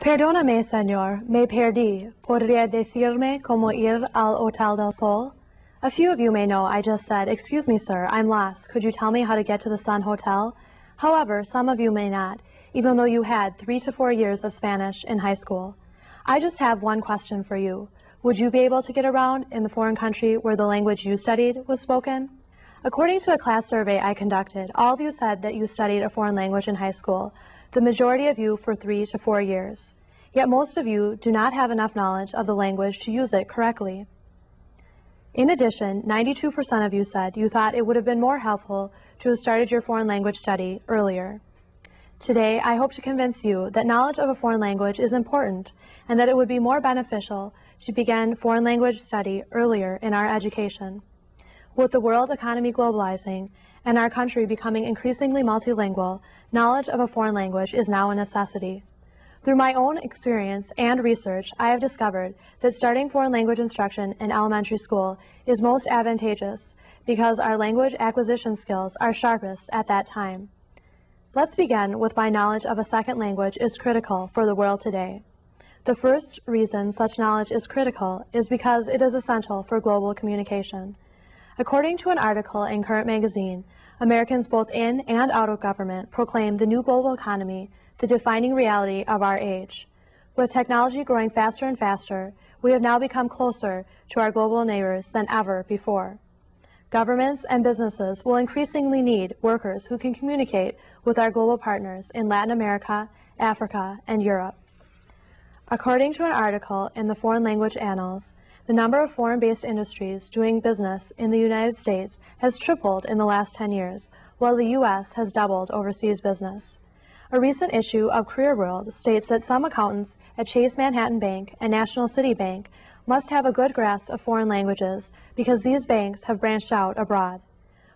Perdóname, señor, me perdí. ¿Podría decirme cómo ir al Hotel del Sol? A few of you may know I just said, "Excuse me, sir, I'm lost. Could you tell me how to get to the Sun Hotel?" However, some of you may not, even though you had 3 to 4 years of Spanish in high school. I just have one question for you. Would you be able to get around in the foreign country where the language you studied was spoken? According to a class survey I conducted, all of you said that you studied a foreign language in high school, the majority of you for 3 to 4 years. Yet most of you do not have enough knowledge of the language to use it correctly. In addition, 92% of you said you thought it would have been more helpful to have started your foreign language study earlier. Today, I hope to convince you that knowledge of a foreign language is important and that it would be more beneficial to begin foreign language study earlier in our education. With the world economy globalizing and our country becoming increasingly multilingual, knowledge of a foreign language is now a necessity. Through my own experience and research, I have discovered that starting foreign language instruction in elementary school is most advantageous because our language acquisition skills are sharpest at that time. Let's begin with why knowledge of a second language is critical for the world today. The first reason such knowledge is critical is because it is essential for global communication. According to an article in Current Magazine, Americans both in and out of government proclaim the new global economy the defining reality of our age. With technology growing faster and faster, we have now become closer to our global neighbors than ever before. Governments and businesses will increasingly need workers who can communicate with our global partners in Latin America, Africa, and Europe. According to an article in the Foreign Language Annals, the number of foreign-based industries doing business in the United States has tripled in the last 10 years, while the U.S. has doubled overseas business. A recent issue of Career World states that some accountants at Chase Manhattan Bank and National City Bank must have a good grasp of foreign languages because these banks have branched out abroad.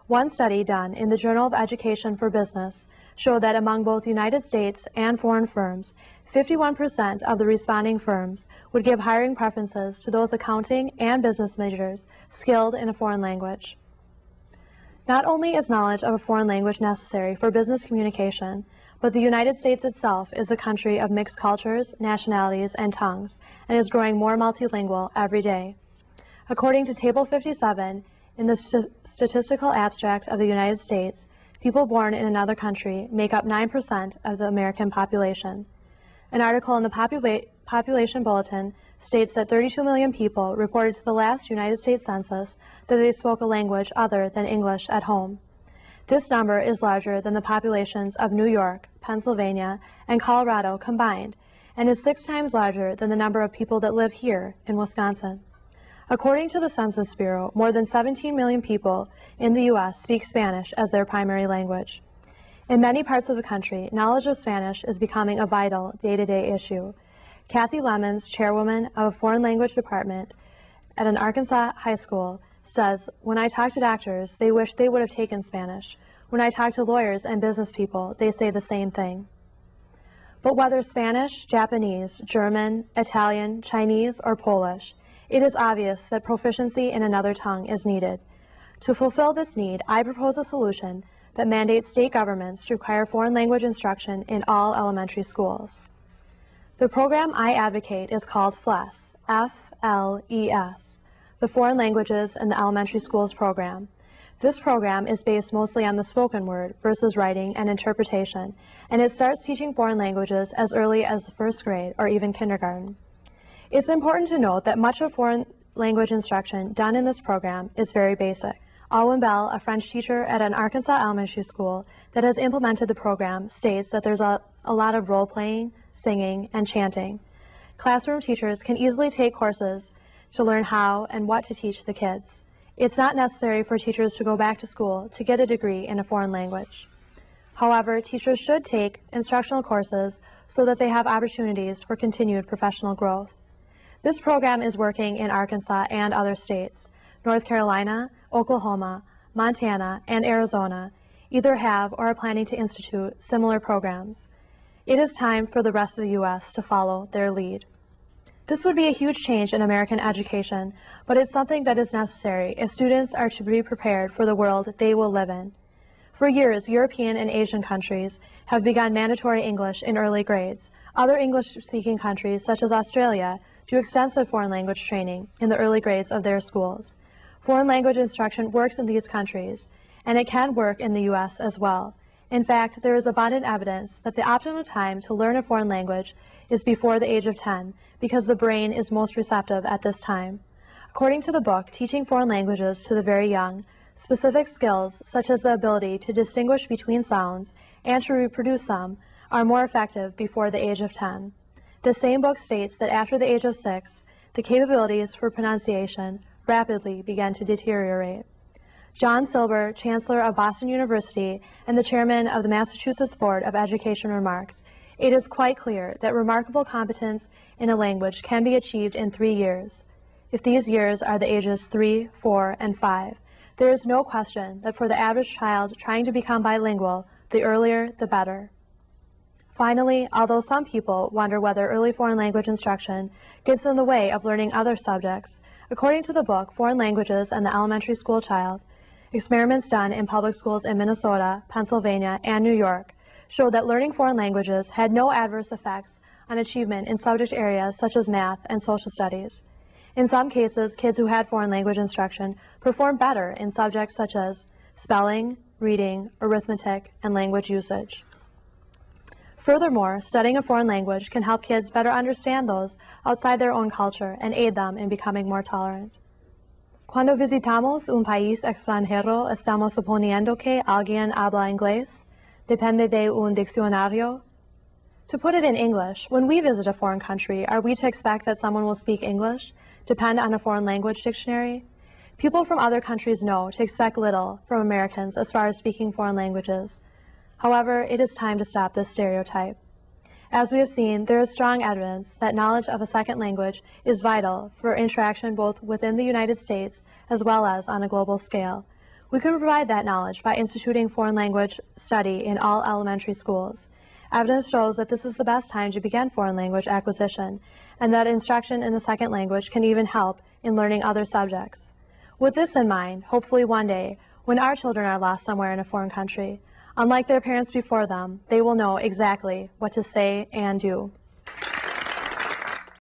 One study done in the Journal of Education for Business showed that among both United States and foreign firms, 51% of the responding firms would give hiring preferences to those accounting and business majors skilled in a foreign language. Not only is knowledge of a foreign language necessary for business communication, but the United States itself is a country of mixed cultures, nationalities, and tongues, and is growing more multilingual every day. According to Table 57 in the Statistical Abstract of the United States, people born in another country make up 9% of the American population. An article in the Population Bulletin states that 32 million people reported to the last United States Census that they spoke a language other than English at home. This number is larger than the populations of New York, Pennsylvania, and Colorado combined, and is 6 times larger than the number of people that live here in Wisconsin. According to the Census Bureau, more than 17 million people in the U.S. speak Spanish as their primary language. In many parts of the country, knowledge of Spanish is becoming a vital day-to-day issue. Kathy Lemons, chairwoman of a foreign language department at an Arkansas high school, says, "When I talk to doctors, they wish they would have taken Spanish. When I talk to lawyers and business people, they say the same thing." But whether Spanish, Japanese, German, Italian, Chinese, or Polish, it is obvious that proficiency in another tongue is needed. To fulfill this need, I propose a solution that mandates state governments to require foreign language instruction in all elementary schools. The program I advocate is called FLES, F-L-E-S, the Foreign Languages in the Elementary Schools program. This program is based mostly on the spoken word versus writing and interpretation, and it starts teaching foreign languages as early as the 1st grade or even kindergarten. It's important to note that much of foreign language instruction done in this program is very basic. Alwyn Bell, a French teacher at an Arkansas elementary school that has implemented the program, states that there's a lot of role-playing, singing, and chanting. Classroom teachers can easily take courses to learn how and what to teach the kids. It's not necessary for teachers to go back to school to get a degree in a foreign language. However, teachers should take instructional courses so that they have opportunities for continued professional growth. This program is working in Arkansas and other states. North Carolina, Oklahoma, Montana, and Arizona either have or are planning to institute similar programs. It is time for the rest of the U.S. to follow their lead. This would be a huge change in American education, but it's something that is necessary if students are to be prepared for the world they will live in. For years, European and Asian countries have begun mandatory English in early grades, Other English-speaking countries, such as Australia, do extensive foreign language training in the early grades of their schools. Foreign language instruction works in these countries, and it can work in the U.S. as well. In fact, there is abundant evidence that the optimal time to learn a foreign language is before the age of 10, because the brain is most receptive at this time. According to the book, Teaching Foreign Languages to the Very Young, specific skills, such as the ability to distinguish between sounds and to reproduce them, are more effective before the age of 10. The same book states that after the age of 6, the capabilities for pronunciation rapidly began to deteriorate. John Silber, Chancellor of Boston University and the Chairman of the Massachusetts Board of Education, remarks, "It is quite clear that remarkable competence in a language can be achieved in 3 years. If these years are the ages 3, 4, and 5, there is no question that for the average child trying to become bilingual, the earlier, the better." Finally, although some people wonder whether early foreign language instruction gets in the way of learning other subjects, according to the book Foreign Languages and the Elementary School Child, experiments done in public schools in Minnesota, Pennsylvania, and New York showed that learning foreign languages had no adverse effects on achievement in subject areas such as math and social studies. In some cases, kids who had foreign language instruction performed better in subjects such as spelling, reading, arithmetic, and language usage. Furthermore, studying a foreign language can help kids better understand those outside their own culture and aid them in becoming more tolerant. Cuando visitamos un país extranjero, estamos suponiendo que alguien habla inglés. Depende de un diccionario. To put it in English, when we visit a foreign country, are we to expect that someone will speak English? Depend on a foreign language dictionary? People from other countries know to expect little from Americans as far as speaking foreign languages. However, it is time to stop this stereotype. As we have seen, there is strong evidence that knowledge of a second language is vital for interaction both within the United States as well as on a global scale. We can provide that knowledge by instituting foreign language study in all elementary schools. Evidence shows that this is the best time to begin foreign language acquisition, and that instruction in the second language can even help in learning other subjects. With this in mind, hopefully one day, when our children are lost somewhere in a foreign country, unlike their parents before them, they will know exactly what to say and do.